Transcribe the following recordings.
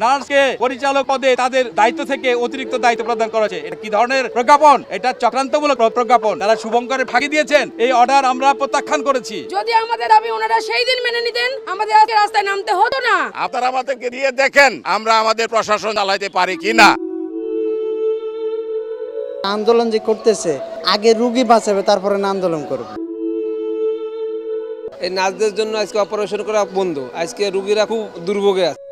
নার্সকে পরিচালক পদে তাদের দায়িত্ব থেকে অতিরিক্ত দায়িত্ব প্রদান করা হয়েছে। এটা কি ধরনের প্রজ্ঞাপন? এটা চক্রান্তমূলক প্রজ্ঞাপন। তারা শুভঙ্করের ফাঁকি দিয়েছেন। এই অর্ডার আমরা প্রত্যাখ্যান করেছি। যদি আমাদের দাবি ওনারা সেই দিন মেনে নিতেন, আমাদের আজকে রাস্তায় নামতে হতো না। আপনারা আমাদেরকে দিয়ে দেখেন আমরা আমাদের প্রশাসন চালাইতে পারি কিনা। আন্দোলন যে করতেছে, আগে রুগী বাঁচাবে, তারপরে না আন্দোলন করবে। এই নার্সদের জন্য আজকে অপারেশন করা বন্ধ। আজকে রুগীরা খুব দুর্ভোগে আছে।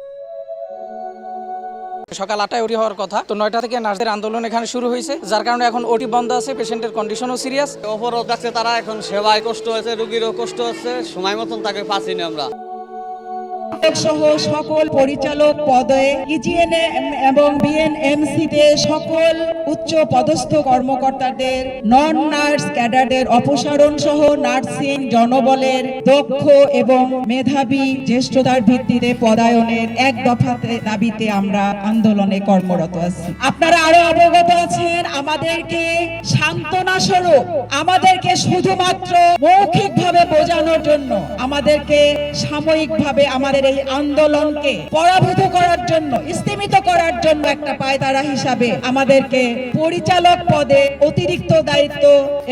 সকাল 8টায় ওটি হওয়ার কথা, তো 9টা থেকে নার্সদের আন্দোলন এখানে শুরু হয়েছে, যার কারণে এখন ওটি বন্ধ আছে। পেশেন্টের কন্ডিশনও সিরিয়াস। অপরাধ আছে, তারা এখন সেবায় কষ্ট হয়েছে, রোগীরও কষ্ট হচ্ছে, সময় মতন তাকে পাচ্ছি না আমরা। সহ সকল পরিচালক পদে ইজিএনএম এবং বিএনএমসি তে সকল উচ্চ পদস্থ কর্মকর্তাদের নন নার্স ক্যাডারদের অপসারণ সহ নার্সিং জনবলের দক্ষ এবং মেধাবী জ্যেষ্ঠতার ভিত্তিতে পদায়নের এক দফাতে দাবিতে আমরা আন্দোলনে কর্মরত আছি। আপনারা আরো অবগত আছেন, আমাদেরকে সান্ত্বনা স্বরূপ, আমাদেরকে শুধুমাত্র মৌখিকভাবে বোঝানোর জন্য, আমাদেরকে সাময়িকভাবে আমাদের এই আন্দোলনকে পরাভূত করার জন্য, স্তীমিত করার জন্য একটা পায়তারা হিসাবে আমাদেরকে পরিচালক পদে অতিরিক্ত দায়িত্ব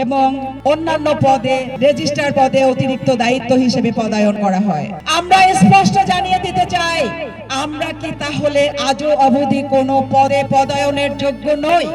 এবং অন্যান্য পদে রেজিস্ট্রার পদে অতিরিক্ত দায়িত্ব হিসেবে পদায়ন করা হয়। আমরা স্পষ্ট জানিয়ে দিতে চাই, আমরা কি তাহলে আজও অবধি কোনো পদে পদায়নের যোগ্য নই?